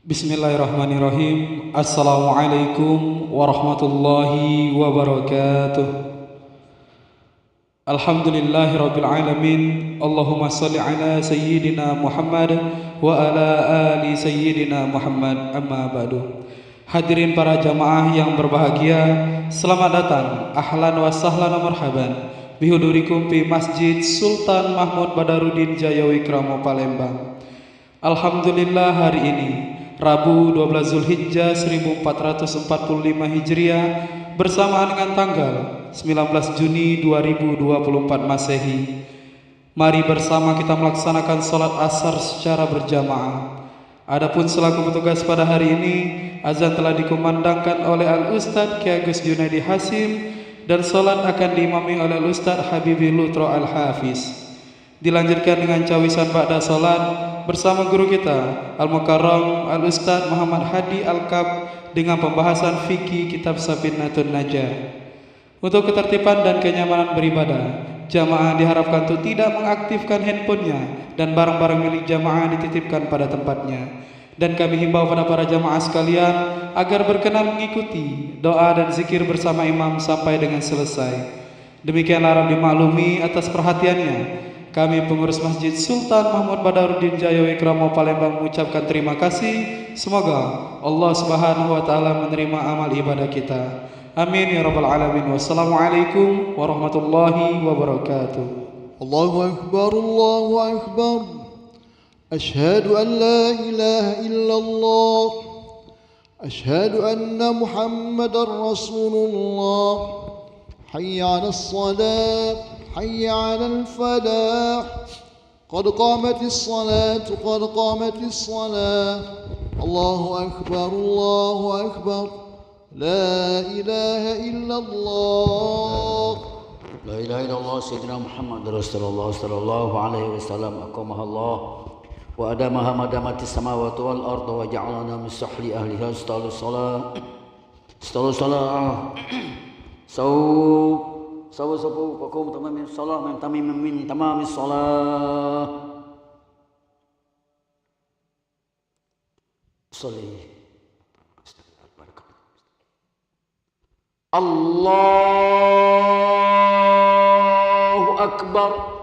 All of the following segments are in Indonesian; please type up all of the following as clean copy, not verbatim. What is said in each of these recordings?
Bismillahirrahmanirrahim. Assalamualaikum warahmatullahi wabarakatuh. Alhamdulillahirabbil alamin. Allahumma shalli ala sayyidina Muhammad wa ala ali sayyidina Muhammad. Amma ba'du. Hadirin para jamaah yang berbahagia, selamat datang, ahlan wa sahlan wa marhaban bihudurikum fi Masjid Sultan Mahmud Badarudin Jaya Wikramo Palembang. Alhamdulillah, hari ini Rabu 12 Zulhijjah 1445 Hijriah bersamaan dengan tanggal 19 Juni 2024 Masehi. Mari bersama kita melaksanakan sholat asar secara berjamaah. Adapun selaku petugas pada hari ini, azan telah dikumandangkan oleh Al-Ustadz Ki Agus Junaidi Hasim dan sholat akan diimami oleh Al-Ustadz Habibi Lutro Al-Hafiz. Dilanjutkan dengan cawisan ba'da sholat bersama guru kita Al-Mukarram Al-Ustadz Muhammad Hadi Al-Kab dengan pembahasan fikih kitab Safinatun Najah. Untuk ketertiban dan kenyamanan beribadah, jamaah diharapkan untuk tidak mengaktifkan handphonenya dan barang-barang milik jamaah dititipkan pada tempatnya. Dan kami himbau pada para jamaah sekalian agar berkenan mengikuti doa dan zikir bersama imam sampai dengan selesai. Demikianlah harap dimaklumi atas perhatiannya. Kami pengurus Masjid Sultan Mahmud Badarudin Jaya Wikramo Palembang mengucapkan terima kasih. Semoga Allah Subhanahu wa taala menerima amal ibadah kita. Amin ya rabbal alamin. Wassalamualaikum warahmatullahi wabarakatuh. Allahu akbar, Allahu akbar. Asyhadu an la ilaha illallah. Asyhadu anna Muhammadar Rasulullah. Hayya 'alas shalah. حي على الفلاح قد قامت الصلاة قد قامت الصلاة الله أكبر الله أكبر لا إله إلا الله لا إله إلا الله سيدنا محمد رسول الله صلى الله عليه وسلم أقامها الله وأدامها ما دامت السماوات والأرض وجعلنا من سحل أهلها استولوا الصلاة Sawu pakum tamamin salah min tamamis salah. Salih. Allahu akbar.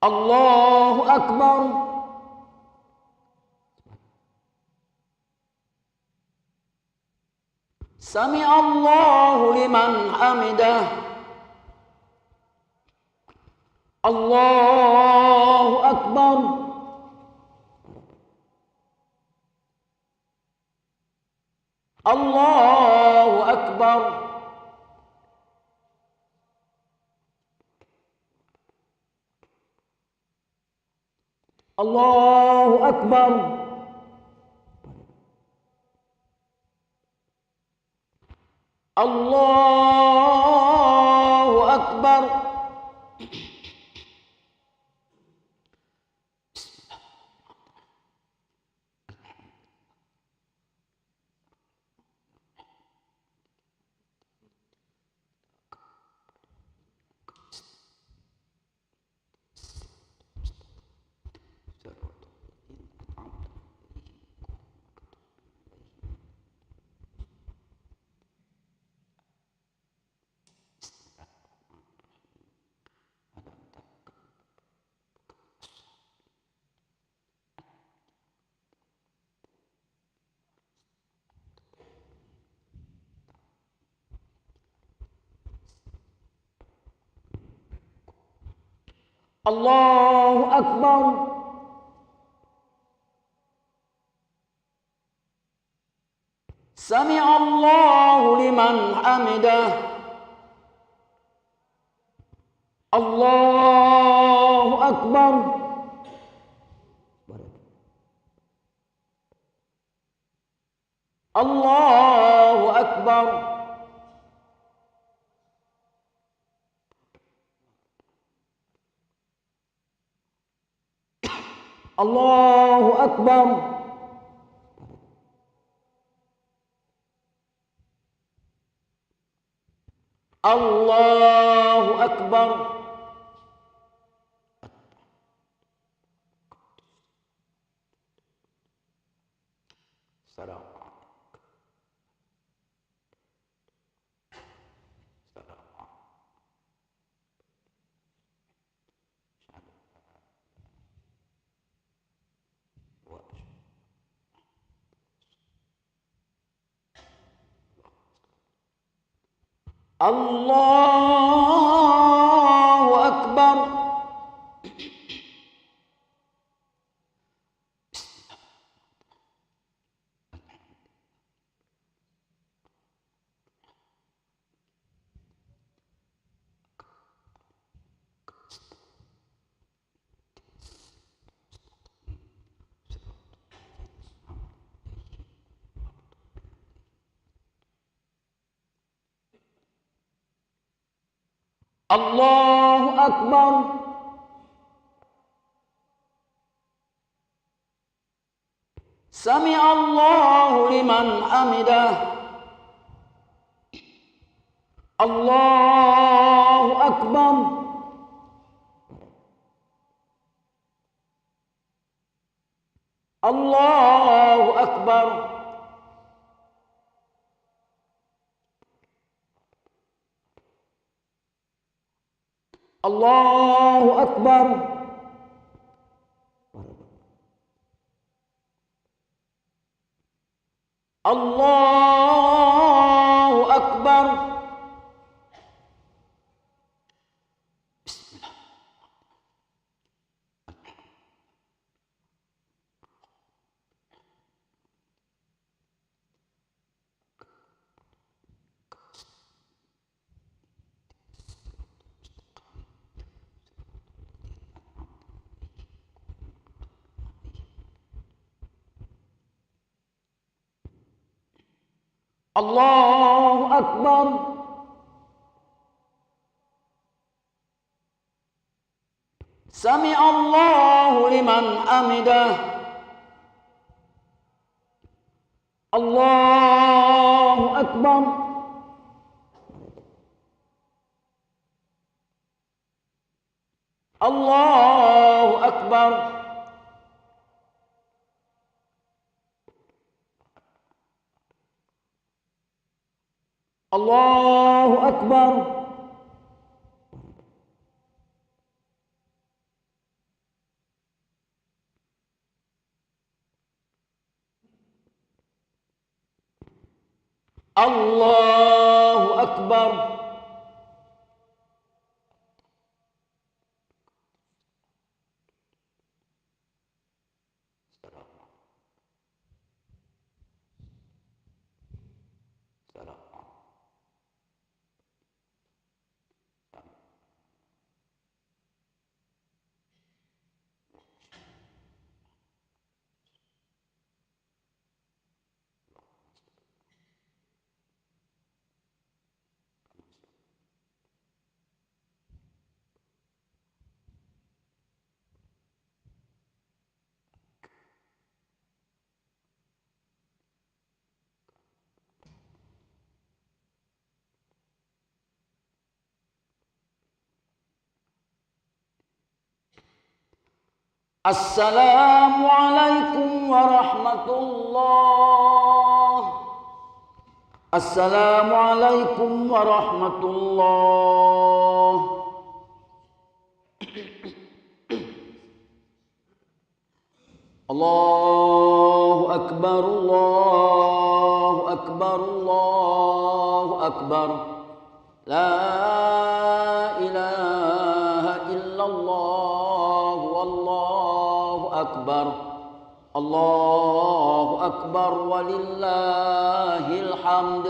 Allahu akbar. Sami Allahu liman hamidah. Allahu akbar. Allahu akbar. Allahu akbar. Allahu akbar. Allahu Akbar. Sami'allahu liman hamidah. Allahu Akbar. Allahu Akbar. Allahu Akbar. Allahu Akbar. Allahu Akbar. Allahu Akbar. Sami'allahu liman hamidah. Allahu Akbar. Allahu Akbar. Allahu Akbar. Allahu Akbar. Allahu Akbar. Sami'allahu liman hamidah. Allahu Akbar. Allahu Akbar. Allahu Akbar. Allahu Akbar. Assalamualaikum warahmatullah. Assalamualaikum warahmatullah. Allahu Akbar, Allahu Akbar, Allahu Akbar. La ilaha illallah. أكبر الله أكبر ولله الحمد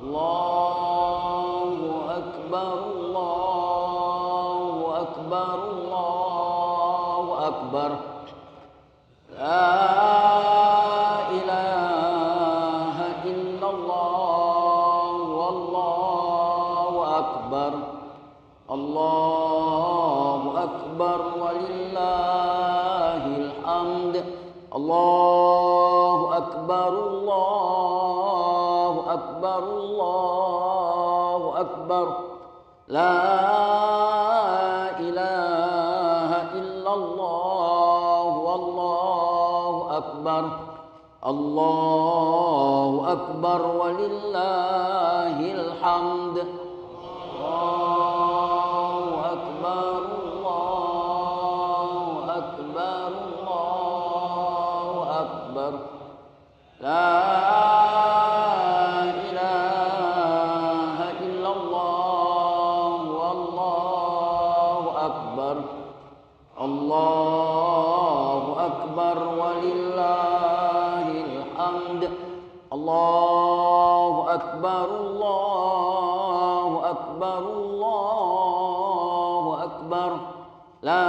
الله أكبر الله أكبر الله أكبر لا إله إلا الله والله أكبر الله أكبر ولله الحمد الله أكبر الله أكبر الله أكبر لا إله إلا الله والله أكبر الله أكبر ولله الحمد الله أكبر الله أكبر الله أكبر لا إله إلا الله والله أكبر الله أكبر ولله الحمد الله أكبر الله أكبر الله أكبر لا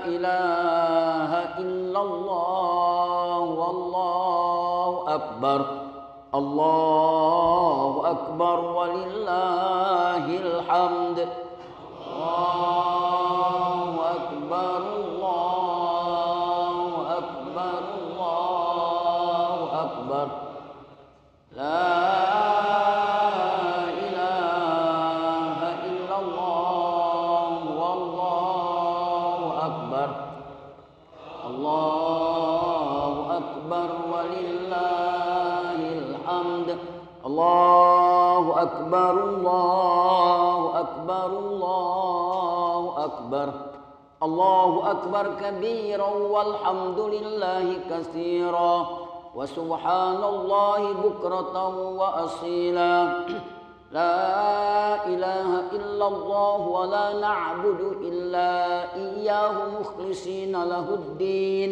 إله إلا الله والله أكبر الله أكبر ولله الحمد الله أكبر الله أكبر الله أكبر لا إله إلا الله والله أكبر الله أكبر ولله الحمد الله أكبر الله أكبر الله أكبر الله أكبر كبيرا والحمد لله كثيرا وسبحان الله بكرة وأصيلا لا إله إلا الله ولا نعبد إلا إياه مخلصين له الدين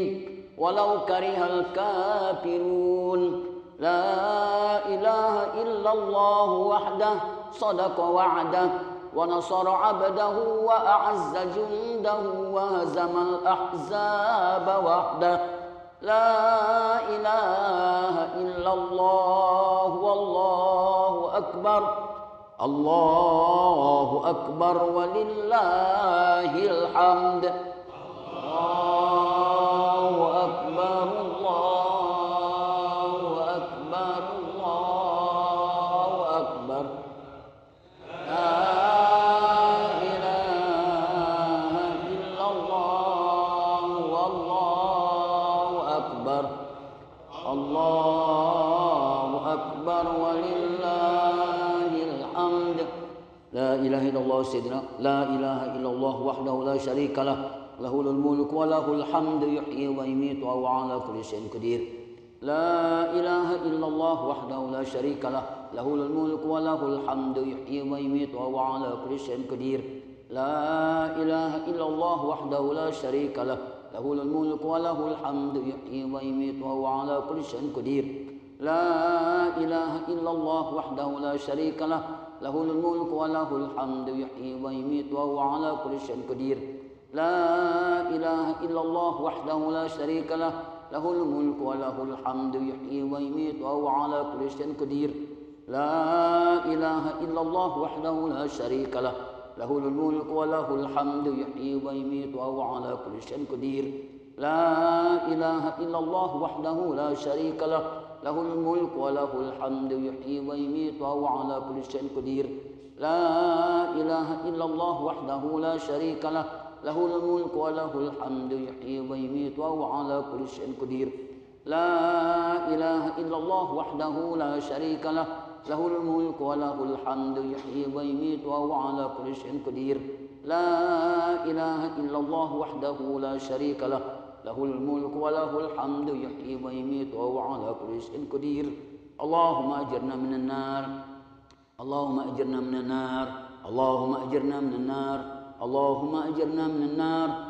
ولو كره الكافرون لا إله إلا الله وحده صدق وعده ونصر عبده وأعز جنده وهزم الأحزاب وحده لا إله إلا الله والله أكبر الله أكبر ولله الحمد الله أكبر الله أكبر الله أكبر لا إله إلا الله والله أكبر الله أكبر ولله الحمد لا إله إلا الله سيدنا لا إله إلا الله وحده لا شريك له له الملك وله الحمد يحيي ويميت وهو على كل شيء قدير لا إله إلا الله وحده لا شريك له له الملك وله الحمد يحيي ويميت وهو على كل شيء قدير لا إله إلا الله وحده لا شريك له له الملك وله الحمد يحيي ويميت وهو على كل شيء قدير لا إله إلا الله وحده لا شريك له له الملك وله الحمد يحيي ويميت وهو على كل شيء قدير لا إله إلا الله وحده لا شريك له له الملك وله الحمد يحيي ويميت وهو على كل شيء قدير لا إله إلا الله وحده لا شريك له له الملك وله الحمد يحيي ويميت وهو على كل شيء قدير لا إله إلا الله وحده لا شريك له له الملك وله الحمد يحيي ويميت وهو على كل شيء قدير لا إله إلا الله وحده لا شريك له له الملك وله الحمد يحيي ويميت وهو على كل شيء قدير لا إله إلا الله وحده لا شريك له له الملك وله الحمد يحيي ويميت وهو على كل شيء قدير لا إله إلا الله وحده لا شريك له له الملك وله الحمد يحيي ويميت وهو على كل شيء قدير اللهم أجرنا من النار اللهم أجرنا من النار اللهم أجرنا من النار اللهم أجرنا من النار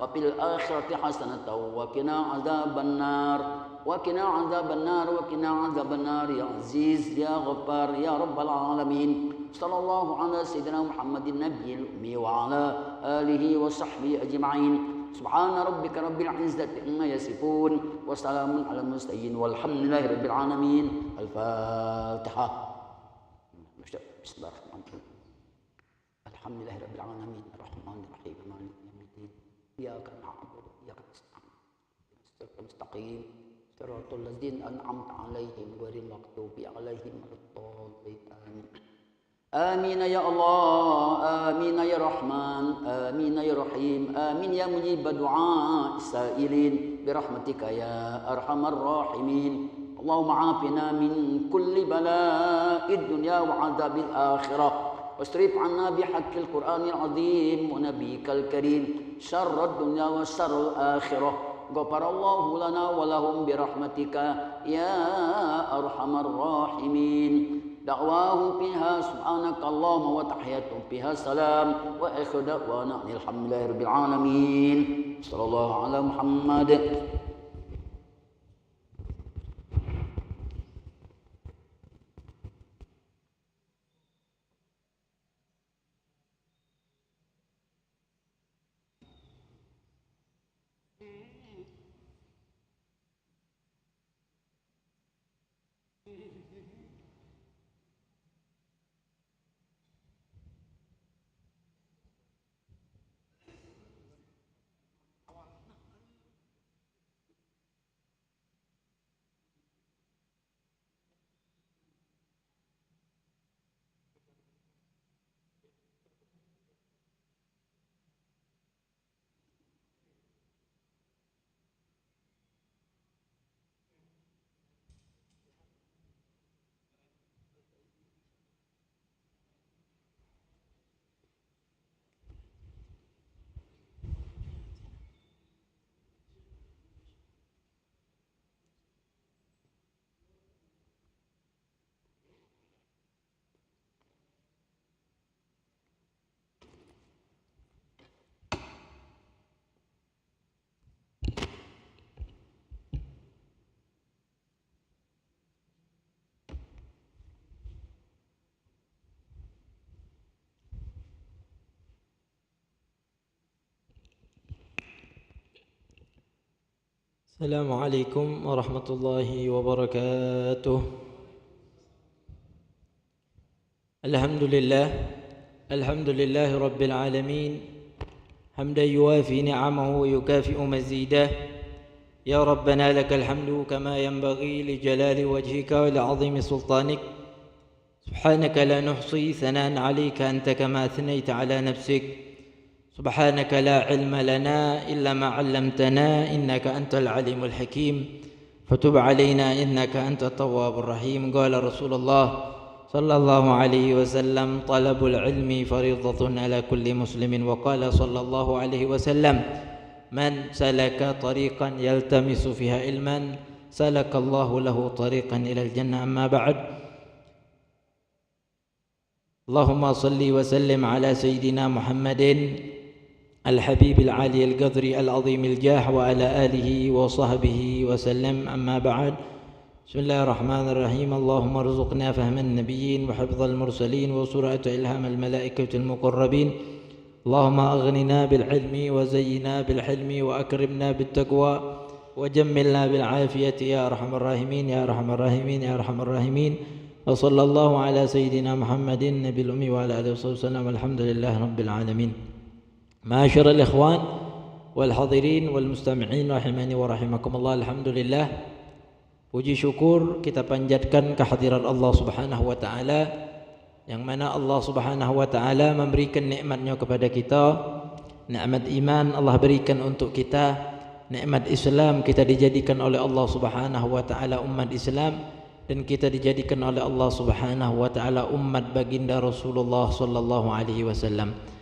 وفي الآخرة حسنة وقنا عذاب النار وقنا عذاب النار وقنا عذاب النار يا عزيز يا غفار يا رب العالمين. صلى الله على سيدنا محمد النبي الأمي وعلى آله وصحبه أجمعين. سبحان ربك رب العزة عما يصفون وسلام على المرسلين والحمد لله رب العالمين. الفاتحة. بسم الله الرحمن الرحيم. الحمد لله رب العالمين الرحمن الرحيم مالك يوم الدين إياك نعبد وإياك نستعين الصراط المستقيم صراط الذين أنعمت عليهم غير المغضوب عليهم ولا الضالين آمين. آمين يا الله آمين يا رحمن آمين يا رحيم آمين يا مجيب دعاء السائلين برحمتك يا أرحم الراحمين. اللهم عافنا من كل بلاء الدنيا وعذاب الآخرة واصرف عنا بحق القرآن العظيم ونبيك الكريم شر الدنيا وشر الآخرة. غفر الله لنا ولهم برحمتك يا أرحم الراحمين. دعواهم فيها سبحانك اللهم وتحياتهم فيها سلام وآخر دعوانا الحمد لله رب العالمين. صلى الله على محمد. السلام عليكم ورحمة الله وبركاته. الحمد لله رب العالمين حمدا يوافي نعمه ويكافئ مزيده. يا ربنا لك الحمد كما ينبغي لجلال وجهك ولعظيم سلطانك. سبحانك لا نحصي ثناء عليك أنت كما أثنيت على نفسك. سبحانك لا علم لنا إلا ما علمتنا إنك أنت العليم الحكيم. فتب علينا إنك أنت التواب الرحيم. قال رسول الله صلى الله عليه وسلم طلب العلم فريضة على كل مسلم. وقال صلى الله عليه وسلم من سلك طريقا يلتمس فيها علما سلك الله له طريقا إلى الجنة. أما بعد، اللهم صل وسلم على سيدنا محمد الحبيب العالي القدر العظيم الجاه وعلى آله وصحبه وسلم. أما بعد، بسم الله الرحمن الرحيم. اللهم ارزقنا فهم النبيين وحفظ المرسلين وسرعة إلهام الملائكة المقربين. اللهم أغننا بالعلم وزينا بالحلم وأكرمنا بالتقوى وجملنا بالعافية يا أرحم الراحمين يا أرحم الراحمين يا أرحم الراحمين. وصلى الله على سيدنا محمد النبي الأمي وعلى آله وصحبه وسلم. والحمد لله رب العالمين. معاشر الإخوان والحاضرين والمستمعين rahimani wa rahimakumullah. Alhamdulillah, puji syukur kita panjatkan kehadiran Allah Subhanahu wa taala, yang mana Allah Subhanahu wa taala memberikan nikmatnya kepada kita. Nikmat iman Allah berikan untuk kita, nikmat Islam kita dijadikan oleh Allah Subhanahu wa taala umat Islam, dan kita dijadikan oleh Allah Subhanahu wa taala umat baginda Rasulullah sallallahu alaihi wasallam.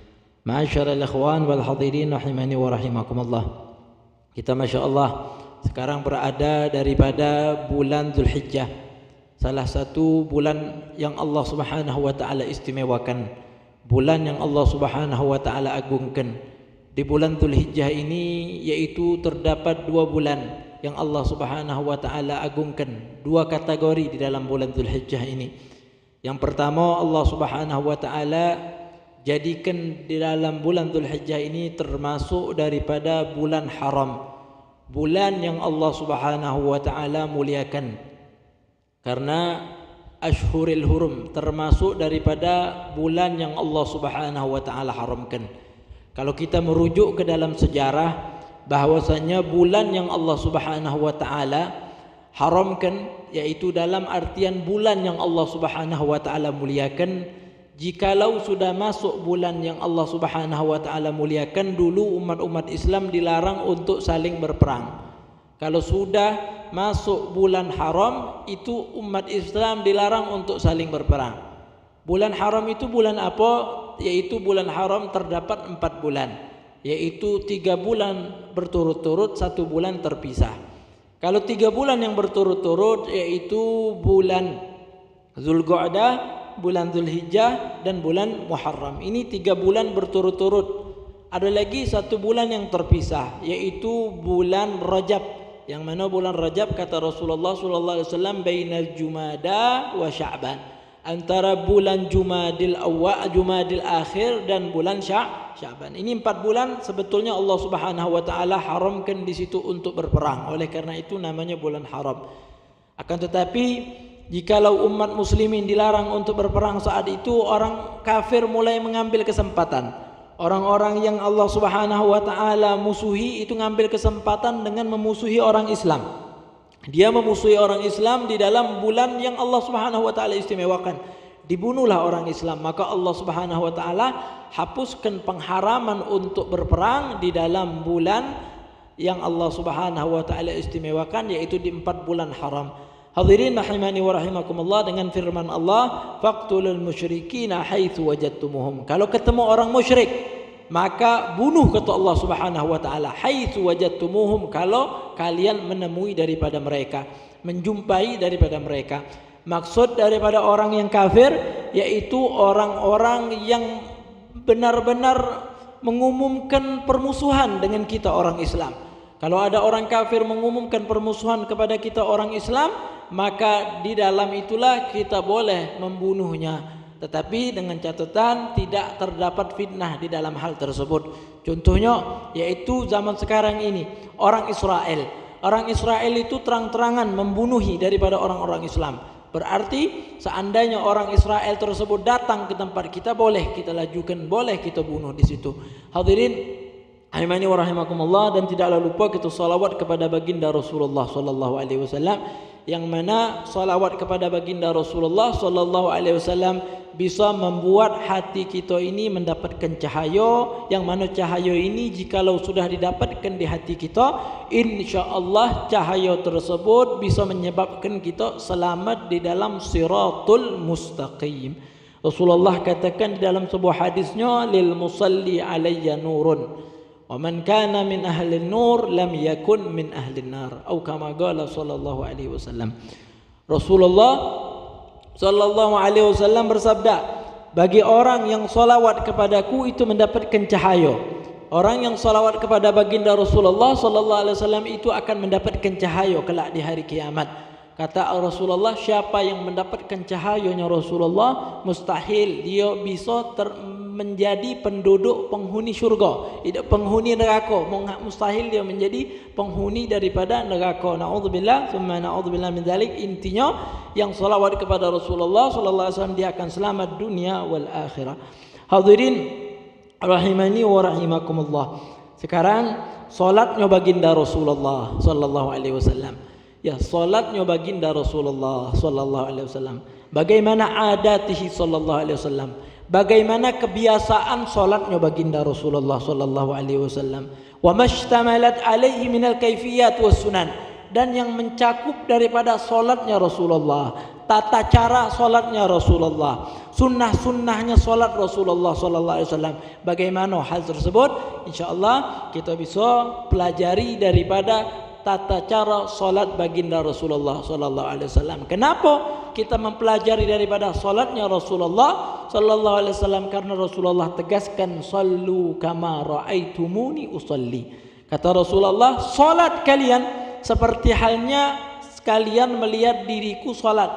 Ma'asyiral ikhwan wal hadirin rahimani wa rahimakumullah. Kita masya-Allah sekarang berada daripada bulan Zulhijjah, salah satu bulan yang Allah Subhanahu wa taala istimewakan, bulan yang Allah Subhanahu wa taala agungkan, di bulan Dzulhijjah ini, yaitu terdapat 2 bulan yang Allah Subhanahu wa taala agungkan. 2 kategori di dalam bulan Dzulhijjah ini. Yang pertama, Allah Subhanahu wa taala jadikan di dalam bulan Dzulhijjah ini termasuk daripada bulan haram, bulan yang Allah Subhanahu wa taala muliakan. Karena Ashhurul Hurum termasuk daripada bulan yang Allah Subhanahu wa taala haramkan. Kalau kita merujuk ke dalam sejarah, bahwasanya bulan yang Allah Subhanahu wa taala haramkan, yaitu dalam artian bulan yang Allah Subhanahu wa taala muliakan. Jikalau sudah masuk bulan yang Allah Subhanahu wa taala muliakan, dulu umat-umat Islam dilarang untuk saling berperang. Kalau sudah masuk bulan haram, itu umat Islam dilarang untuk saling berperang. Bulan haram itu bulan apa? Yaitu bulan haram terdapat 4 bulan, yaitu 3 bulan berturut-turut, 1 bulan terpisah. Kalau 3 bulan yang berturut-turut, yaitu bulan Zulqa'dah, bulan Dzulhijjah, dan bulan Muharram. Ini 3 bulan berturut-turut. Ada lagi 1 bulan yang terpisah, yaitu bulan Rajab. Yang mana bulan Rajab kata Rasulullah sallallahu alaihi wasallam bainal Jumada wa Sya'ban, antara bulan Jumadil Awwal, Jumadil Akhir dan bulan Sya'ban. Ini 4 bulan sebetulnya Allah Subhanahu wa taala haramkan di situ untuk berperang. Oleh karena itu namanya bulan haram. Akan tetapi jikalau umat muslimin dilarang untuk berperang saat itu, orang kafir mulai mengambil kesempatan. Orang-orang yang Allah Subhanahu wa taala musuhi itu ngambil kesempatan dengan memusuhi orang Islam. Dia memusuhi orang Islam di dalam bulan yang Allah Subhanahu wa taala istimewakan. Dibunuhlah orang Islam, maka Allah Subhanahu wa taala hapuskan pengharaman untuk berperang di dalam bulan yang Allah Subhanahu wa taala istimewakan, yaitu di 4 bulan haram. Hadirin rahimani wa rahimakumullah, dengan firman Allah, faqtulul musyrikina haitsu wajadtumuhum. Kalau ketemu orang musyrik, maka bunuh, kata Allah Subhanahu wa taala, haitsu wajadtumuhum, kalau kalian menemui daripada mereka, menjumpai daripada mereka. Maksud daripada orang yang kafir yaitu orang-orang yang benar-benar mengumumkan permusuhan dengan kita orang Islam. Kalau ada orang kafir mengumumkan permusuhan kepada kita orang Islam, maka di dalam itulah kita boleh membunuhnya, tetapi dengan catatan tidak terdapat fitnah di dalam hal tersebut. Contohnya yaitu zaman sekarang ini orang Israel itu terang-terangan membunuhi daripada orang-orang Islam. Berarti seandainya orang Israel tersebut datang ke tempat kita, boleh kita lajukan, boleh kita bunuh di situ. Hadirin rahimani wa rahimakumullah, dan tidaklah lupa kita salawat kepada baginda Rasulullah sallallahu alaihi wasallam, yang mana salawat kepada baginda Rasulullah sallallahu alaihi wasallam bisa membuat hati kita ini mendapatkan cahaya, yang mana cahaya ini jikalau sudah didapatkan di hati kita, insyaallah cahaya tersebut bisa menyebabkan kita selamat di dalam siratul mustaqim. Rasulullah katakan di dalam sebuah hadisnya, lil musalli alayya nurun wa man kana min ahli nur lam yakun min ahli nar, atau kama qala sallallahu alaihi wasallam. Rasulullah sallallahu alaihi wasallam bersabda, bagi orang yang salawat kepadaku itu mendapatkan cahaya. Orang yang salawat kepada baginda Rasulullah sallallahu alaihi wasallam itu akan mendapatkan cahaya kelak di hari kiamat. Kata Rasulullah, siapa yang mendapatkan cahayanya Rasulullah, mustahil dia bisa menjadi penduduk penghuni syurga, tidak penghuni neraka. Mustahil dia menjadi penghuni daripada neraka. Na'udzubillah, summa na'udzubillah min dzalik. Intinya yang salawat kepada Rasulullah sallallahu alaihi wasallam dia akan selamat dunia wal akhirah. Hadirin rahimani wa rahimakumullah. Sekarang salatnya baginda Rasulullah sallallahu alaihi wasallam. Ya, salatnya baginda Rasulullah sallallahu alaihi wasallam. Bagaimana adatihi sallallahu alaihi wasallam? Bagaimana kebiasaan salatnya baginda Rasulullah sallallahu alaihi wasallam? Wa mashtamalat alaihi minal kaifiyat was sunan, dan yang mencakup daripada salatnya Rasulullah, tata cara salatnya Rasulullah, sunnah-sunnahnya salat Rasulullah sallallahu alaihi wasallam. Bagaimana hal tersebut? Insyaallah kita bisa pelajari daripada tata cara solat baginda Rasulullah sallallahu alaihi wasallam. Kenapa kita mempelajari daripada solatnya Rasulullah sallallahu alaihi wasallam? Karena Rasulullah tegaskan, sallu kama raaitumuni usalli. Kata Rasulullah, solat kalian seperti halnya kalian melihat diriku solat.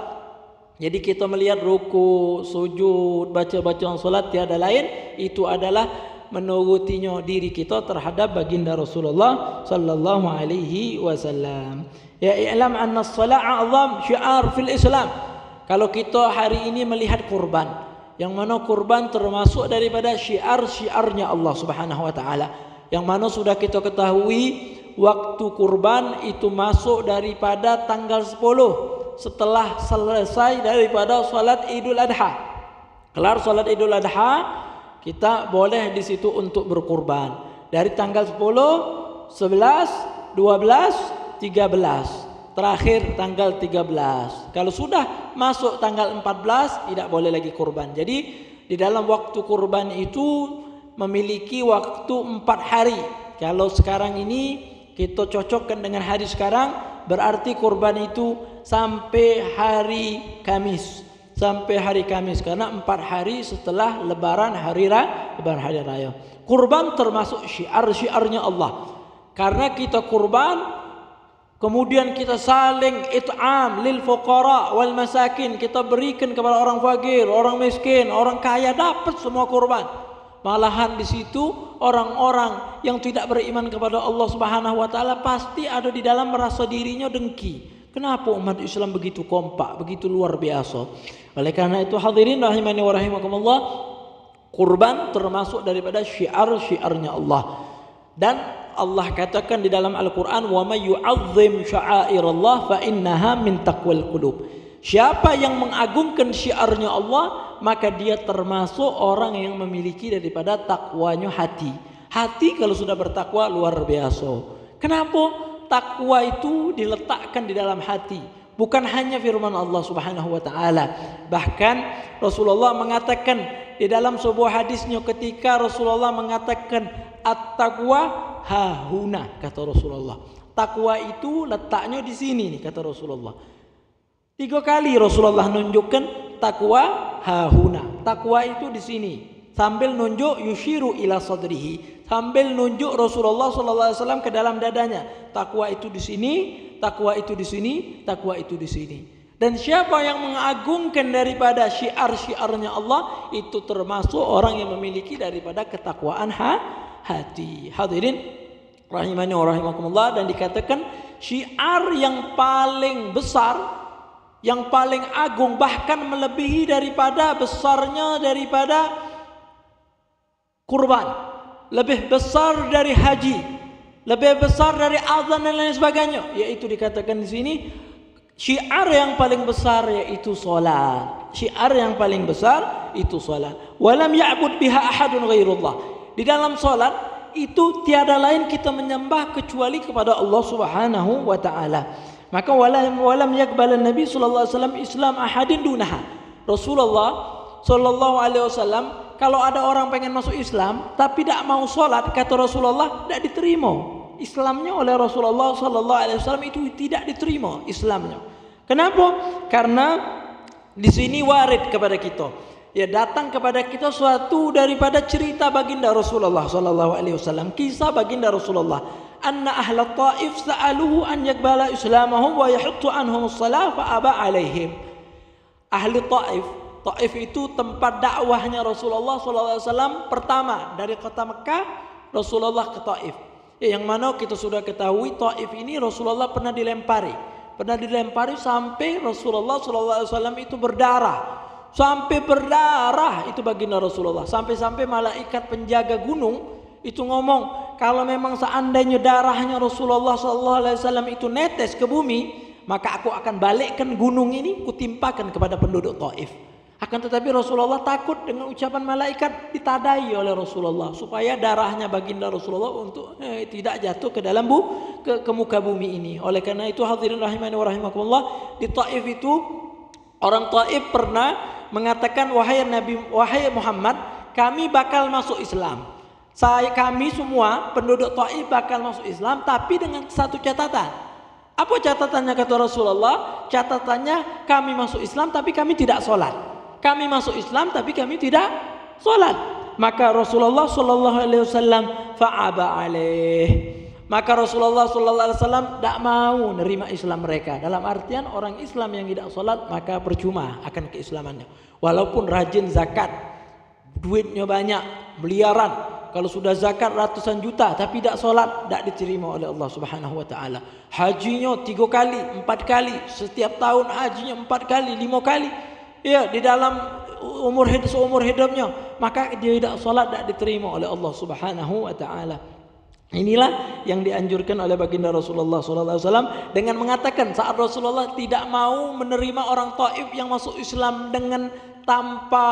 Jadi kita melihat ruku, sujud, baca-bacaan solat tiada lain, itu adalah menurutinya diri kita terhadap baginda Rasulullah sallallahu alaihi wasallam. Ya i'lam anna as-salat a'zam syiar fil Islam. Kalau kita hari ini melihat kurban, yang mana kurban termasuk daripada syiar-syiarnya Allah Subhanahu wa taala, yang mana sudah kita ketahui waktu kurban itu masuk daripada tanggal 10 setelah selesai daripada salat Idul Adha. Kelar salat Idul Adha, kita boleh di situ untuk berkurban. Dari tanggal 10, 11, 12, 13. Terakhir tanggal 13. Kalau sudah masuk tanggal 14, tidak boleh lagi kurban. Jadi di dalam waktu kurban itu memiliki waktu 4 hari. Kalau sekarang ini kita cocokkan dengan hari sekarang, berarti kurban itu sampai hari Kamis. Sampai hari Kamis, karena 4 hari setelah lebaran hari raya. Kurban termasuk syiar-syiarnya Allah. Karena kita kurban, kemudian kita saling it'am lil fuqara wal masakin, kita berikan kepada orang fakir, orang miskin, orang kaya, dapat semua kurban. Malahan di situ orang-orang yang tidak beriman kepada Allah Subhanahu wa taala pasti ada di dalam merasa dirinya dengki. Kenapa umat Islam begitu kompak, begitu luar biasa? Oleh karena itu hadirin rahimani wa rahimakumullah, kurban termasuk daripada syiar-syiarnya Allah. Dan Allah katakan di dalam Al-Quran, wa may yu'azzim sya'airallah fa innaha min taqwal qulub. Siapa yang mengagungkan syiarnya Allah, maka dia termasuk orang yang memiliki daripada takwanya hati. Hati kalau sudah bertakwa luar biasa. Kenapa? Takwa itu diletakkan di dalam hati, bukan hanya firman Allah Subhanahu wa taala. Bahkan Rasulullah mengatakan di dalam sebuah hadisnya, ketika Rasulullah mengatakan at-taqwa hahuna, kata Rasulullah. Takwa itu letaknya di sini nih, kata Rasulullah. 3 kali Rasulullah nunjukkan takwa hahuna. Takwa itu di sini. Sambil nunjuk yushiru ila sadrihi, sambil nunjuk Rasulullah sallallahu alaihi wasallam ke dalam dadanya. Takwa itu di sini, takwa itu di sini, takwa itu di sini. Dan siapa yang mengagungkan daripada syiar-syiarnya Allah, itu termasuk orang yang memiliki daripada ketakwaan hati. Hadirin rahimani wa rahimakumullah, dan dikatakan syiar yang paling besar, yang paling agung, bahkan melebihi daripada besarnya daripada kurban, lebih besar dari haji, lebih besar dari azan dan lain sebagainya, yaitu dikatakan di sini syiar yang paling besar yaitu salat. Syiar yang paling besar itu salat. Walam ya'bud biha ahadun ghairullah. Di dalam salat itu tiada lain kita menyembah kecuali kepada Allah Subhanahu wa taala. Maka walam yaqbalan Nabi sallallahu alaihi wasallam Islam ahadin dunaha. Rasulullah sallallahu alaihi wasallam, kalau ada orang pengen masuk Islam tapi tidak mau sholat, kata Rasulullah, tidak diterima Islamnya oleh Rasulullah sallallahu alaihi wasallam, itu tidak diterima Islamnya. Kenapa? Karena di sini warid kepada kita, ya datang kepada kita suatu daripada cerita baginda Rasulullah sallallahu alaihi wasallam, kisah baginda Rasulullah, anna ahla Taif sa'aluhu an yakbala islamahum wa yahuttu anhum as-salah fa aba alaihim. Ahli Taif itu tempat dakwahnya Rasulullah SAW pertama dari kota Mekah, Rasulullah ke Taif. Yang mana kita sudah ketahui Taif ini Rasulullah pernah dilempari sampai Rasulullah SAW itu berdarah. Sampai berdarah itu baginda Rasulullah. Sampai malaikat penjaga gunung itu ngomong, kalau memang seandainya darahnya Rasulullah SAW itu netes ke bumi, maka aku akan balikkan gunung ini, kutimpakan kepada penduduk Taif. Akan tetapi Rasulullah takut dengan ucapan malaikat, ditadai oleh Rasulullah supaya darahnya baginda Rasulullah untuk tidak jatuh ke dalam ke muka bumi ini. Oleh karena itu hadirin rahimani wa rahimakumullah, di Taif itu orang Taif pernah mengatakan, wahai Nabi, wahai Muhammad, kami bakal masuk Islam. Kami semua penduduk Taif bakal masuk Islam, tapi dengan satu catatan. Apa catatannya kata Rasulullah? Catatannya kami masuk Islam tapi kami tidak sholat. Kami masuk Islam tapi kami tidak sholat. Maka Rasulullah sallallahu alaihi wasallam fa'aba alaih. Maka Rasulullah sallallahu alaihi wasallam tidak mau nerima Islam mereka. Dalam artian orang Islam yang tidak sholat maka percuma akan keislamannya. Walaupun rajin zakat, duitnya banyak, miliaran. Kalau sudah zakat ratusan juta tapi tidak sholat, tidak diterima oleh Allah Subhanahu wa taala. Hajinya 3 kali, 4 kali, setiap tahun hajinya 4 kali, 5 kali. Ya, di dalam seumur hidupnya, maka dia tidak sholat, tidak diterima oleh Allah Subhanahu wa taala. Inilah yang dianjurkan oleh baginda Rasulullah SAW dengan mengatakan saat Rasulullah tidak mau menerima orang Taif yang masuk Islam dengan tanpa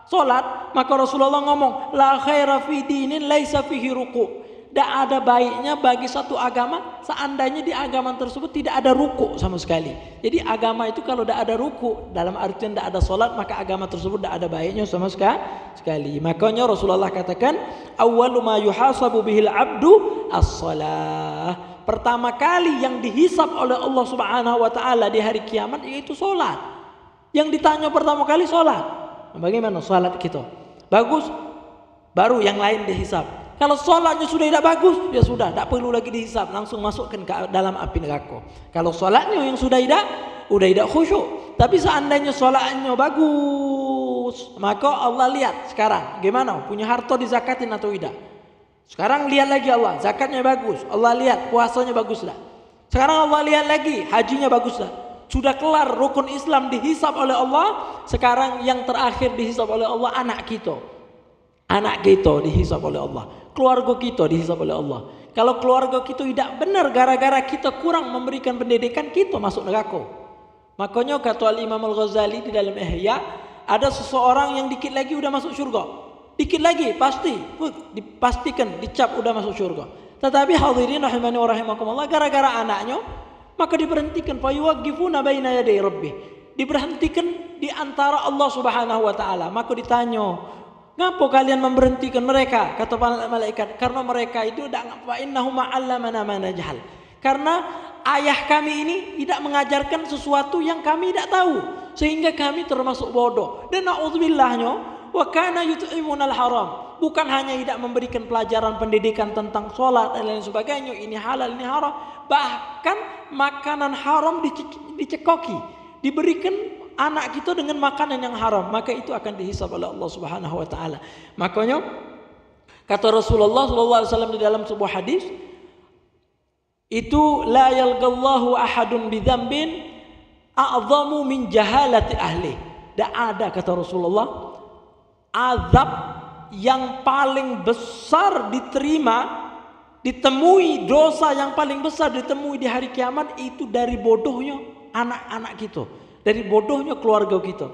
sholat, maka Rasulullah ngomong, la khaira fi dinin laisa fihi ruku'. Tidak ada baiknya bagi satu agama seandainya di agama tersebut tidak ada ruku' sama sekali. Jadi agama itu kalau tidak ada ruku', dalam artian tidak ada sholat, maka agama tersebut tidak ada baiknya sama sekali. Makanya Rasulullah katakan, awwalu ma yuhasabu bihil abdu as-salah. Pertama kali yang dihisab oleh Allah Subhanahu wa taala di hari kiamat yaitu sholat. Yang ditanya pertama kali sholat. Bagaimana sholat kita? Bagus, baru yang lain dihisab. Kalau sholatnya sudah tidak bagus, ya sudah, tidak perlu lagi dihisab, langsung masukkan ke dalam api neraka. Kalau sholatnya yang sudah tidak khusyuk. Tapi seandainya sholatnya bagus, maka Allah lihat sekarang gimana, punya harta dizakatin atau tidak. Sekarang lihat lagi Allah, zakatnya bagus. Allah lihat puasanya bagus tak. Sekarang Allah lihat lagi hajinya bagus tak. Sudah kelar rukun Islam dihisab oleh Allah. Sekarang yang terakhir dihisab oleh Allah anak kita. Anak kita dihisab oleh Allah. Keluarga kita dihisab oleh Allah. Kalau keluarga kita tidak benar gara-gara kita kurang memberikan pendidikan, kita masuk neraka. Makanya kata Imam Al-Ghazali di dalam Ihya, ada seseorang yang dikit lagi udah masuk surga. Dikit lagi pasti, dipastikan dicap udah masuk surga. Tetapi hadirin rahimani wa rahimakumullah, gara-gara anaknya maka diberhentikan, fayuwaqqifuna baina yaday rabbih. Diberhentikan di antara Allah Subhanahu wa taala. Maka ditanya, "Ngapa kalian memberhentikan mereka?" Kata malaikat, "Karena mereka itu fa innahum ma'allamana ma najhal." Karena ayah kami ini tidak mengajarkan sesuatu yang kami tidak tahu, sehingga kami termasuk bodoh. Dan naudzubillah-nya, wa kana yut'imunal haram. Bukan hanya tidak memberikan pelajaran pendidikan tentang sholat dan lain sebagainya, ini halal, ini haram. Bahkan makanan haram dicekoki, diberikan anak kita dengan makanan yang haram, maka itu akan dihisab oleh Allah Subhanahu wa taala. Makanya kata Rasulullah sallallahu alaihi wasallam di dalam sebuah hadis, itu la yalgallahu ahadun bidzambin a'zamu min jahalati ahli. Tidak ada, kata Rasulullah, azab yang paling besar ditemui, dosa yang paling besar ditemui di hari kiamat itu dari bodohnya anak-anak kita, dari bodohnya keluarga kita.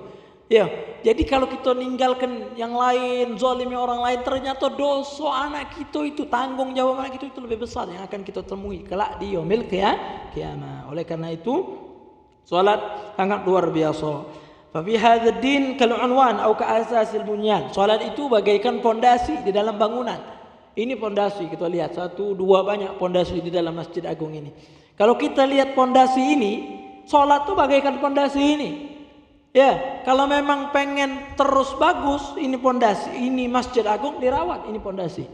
Ya, jadi kalau kita ninggalkan yang lain, zalimi orang lain, ternyata dosa anak kita itu, tanggung jawab anak kita itu lebih besar yang akan kita temui kelak di yaumil qiyamah. Oleh karena itu, salat sangat luar biasa. Fa fi hadzal din kal unwan atau ka asasil bunyan. Salat itu bagaikan pondasi di dalam bangunan. Ini pondasi, kita lihat 1, 2 banyak pondasi di dalam Masjid Agung ini. Kalau kita lihat pondasi ini, salat itu bagaikan pondasi ini. Ya, kalau memang pengen terus bagus, ini pondasi, ini Masjid Agung dirawat, ini pondasi.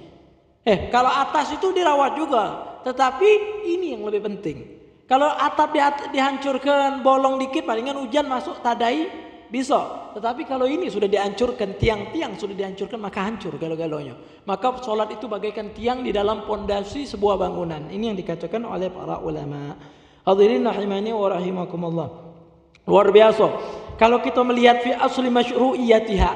Kalau atas itu dirawat juga, tetapi ini yang lebih penting. Kalau atap dihancurkan, bolong dikit, palingan hujan masuk tadai bisa. Tetapi kalau ini sudah dihancurkan, tiang-tiang sudah dihancurkan, maka hancur galo-galonya. Maka sholat itu bagaikan tiang di dalam pondasi sebuah bangunan. Ini yang dikatakan oleh para ulama. Hadirin rahimani wa rahimakumullah. Luar biasa. Kalau kita melihat fi asli masyru'iyatiha,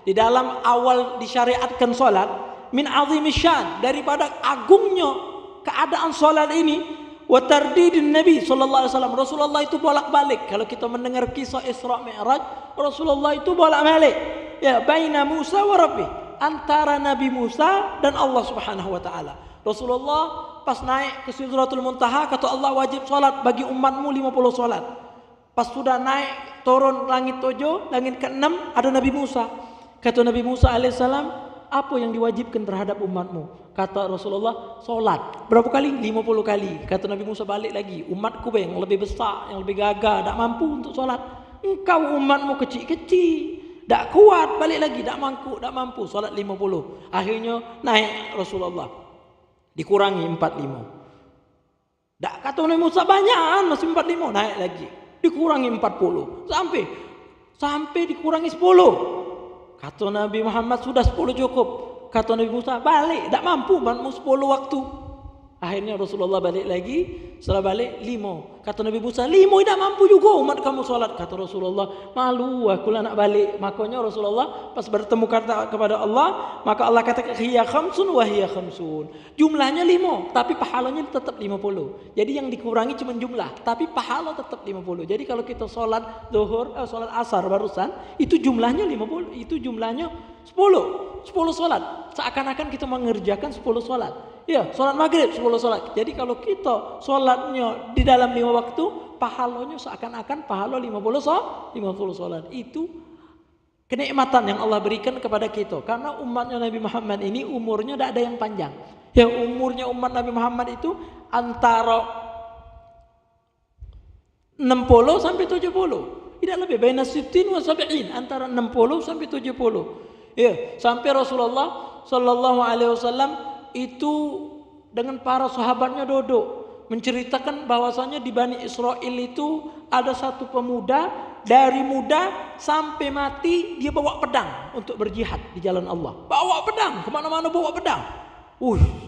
di dalam awal disyariatkan sholat, min azimi syan, daripada agungnya keadaan sholat ini, wa tardidin Nabi sallallahu alaihi wasallam. Rasulullah itu bolak-balik. Kalau kita mendengar kisah Isra Mi'raj, Rasulullah itu bolak-balik. Ya, baina Musa wa Rabbih, antara Nabi Musa dan Allah Subhanahu wa taala. Rasulullah pas naik ke Sidratul Muntaha, kata Allah wajib salat bagi umatmu 50 salat. Pas sudah naik turun langit 7, langit ke-6, ada Nabi Musa. Kata Nabi Musa alaihissalam, apa yang diwajibkan terhadap umatmu? Kata Rasulullah, solat. Berapa kali? 50 kali. Kata Nabi Musa balik lagi, umatku yang lebih besar, yang lebih gagah, tak mampu untuk solat. Engkau umatmu kecil-kecil, tak kuat, balik lagi, tak mampu, solat 50. Akhirnya naik Rasulullah, dikurangi 45. Tak kata Nabi Musa banyak, masih 45, naik lagi, dikurangi 40, sampai dikurangi 10. Kata Nabi Muhammad sudah 10 cukup. Kata Nabi Musa balik, tak mampu umatmu 10 waktu. Akhirnya Rasulullah balik lagi, setelah balik 5. Kata Nabi Musa 5 tidak mampu juga umat kamu solat. Kata Rasulullah, malu aku lah nak balik. Makanya Rasulullah pas bertemu kepada Allah, maka Allah katakan hiya khamsun wa hiya khamsun. Jumlahnya 5, tapi pahalanya tetap 50. Jadi yang dikurangi cuma jumlah, tapi pahala tetap 50. Jadi kalau kita solat zuhur, solat asar barusan, itu jumlahnya 50, itu jumlahnya 10 solat. Seakan-akan kita mengerjakan 10 solat. Ya, solat maghrib 10 solat. Jadi kalau kita solatnya di dalam 5 waktu, pahalanya seakan-akan pahala 50 solat. Itu kenikmatan yang Allah berikan kepada kita. Karena umatnya Nabi Muhammad ini umurnya tidak ada yang panjang. Ya, umurnya umat Nabi Muhammad itu antara 60 sampai 70. Tidak lebih, baina 60 wa 70, antara 60 sampai 70. Ya, sampai Rasulullah sallallahu alaihi wasallam itu dengan para sahabatnya duduk menceritakan bahwasanya di Bani Israel itu ada satu pemuda, dari muda sampai mati dia bawa pedang untuk berjihad di jalan Allah. Bawa pedang kemana-mana, bawa pedang.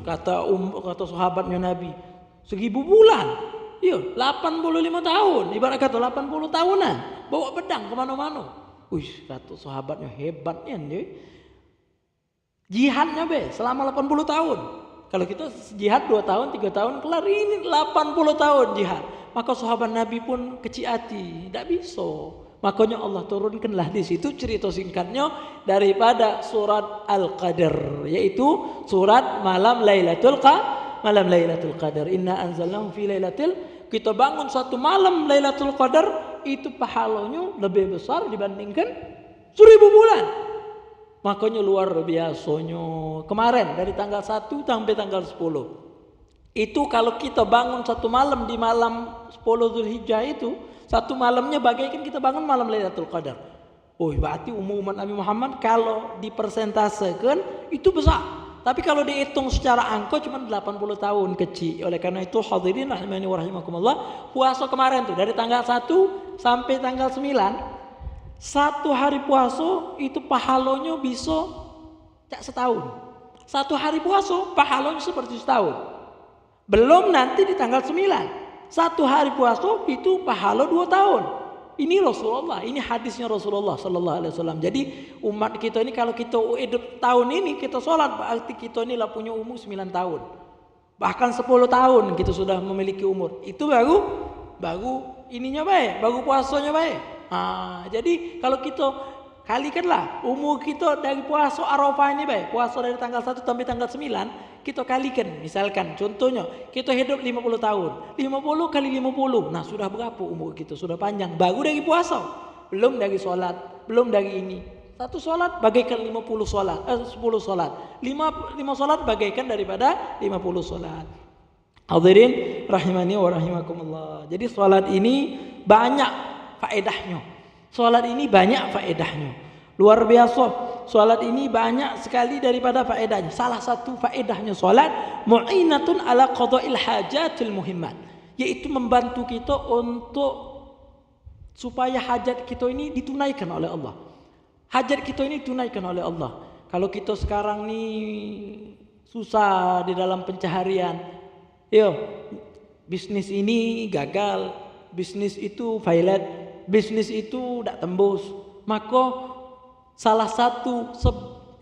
Kata sahabatnya Nabi, 1000 bulan. Iya, 85 tahun, ibarat kata 80 tahunan, bawa pedang kemana-mana. Kata sahabatnya hebatnya nih. Jihadnya selama 80 tahun. Kalau kita jihad 2 tahun, 3 tahun kelar, ini 80 tahun jihad. Maka sahabat Nabi pun kecil hati, tidak bisa. Makanya Allah turunkanlah di situ cerita singkatnya daripada surat Al-Qadar, yaitu surat malam Lailatul Qadar. Inna anzalnahu fi lailatul, kita bangun satu malam Lailatul Qadar, itu pahalanya lebih besar dibandingkan 1000 bulan. Makanya luar biasanya. Kemarin dari tanggal 1 sampai tanggal 10. Itu kalau kita bangun satu malam di malam 10 Zulhijjah itu, satu malamnya bagaikan kita bangun malam Lailatul Qadar. Berarti umur umat Nabi Muhammad kalau dipersentasekan itu besar. Tapi kalau dihitung secara angka cuma 80 tahun kecil. Oleh karena itu hadirin rahimani wa rahimakumullah, puasa kemarin tuh dari tanggal 1 sampai tanggal 9, satu hari puasa itu pahalanya bisa setahun. Satu hari puasa pahalanya seperti setahun. Belum nanti di tanggal 9, satu hari puasa itu pahala 2 tahun. Ini Rasulullah, ini hadisnya Rasulullah sallallahu alaihi wasallam. Jadi umat kita ini kalau kita hidup tahun ini kita sholat, berarti kita ini lah punya umur 9 tahun. Bahkan 10 tahun kita sudah memiliki umur. Itu baru ininya baik, baru puasanya baik. Jadi kalau kita kalikanlah umur kita dari puasa Arafah ini baik, puasa dari tanggal 1 sampai tanggal 9, kita kalikan. Misalkan contohnya kita hidup 50 tahun, 50 kali 50, nah sudah berapa umur kita? Sudah panjang. Baru dari puasa, belum dari sholat, belum dari ini. Satu sholat bagaikan 50 sholat, 10 sholat, 5 sholat bagaikan daripada 50 sholat. Hadirin rahimani wa rahimakumullah. Jadi sholat ini banyak faedahnya. Sholat ini banyak faedahnya. Luar biasa. Sholat ini banyak sekali daripada faedahnya. Salah satu faedahnya sholat, mu'inatun ala qada'il hajatil muhimmat, yaitu membantu kita untuk supaya hajat kita ini ditunaikan oleh Allah. Hajat kita ini ditunaikan oleh Allah. Kalau kita sekarang nih susah di dalam pencaharian, bisnis ini gagal, bisnis itu failat, bisnis itu tidak tembus, maka salah satu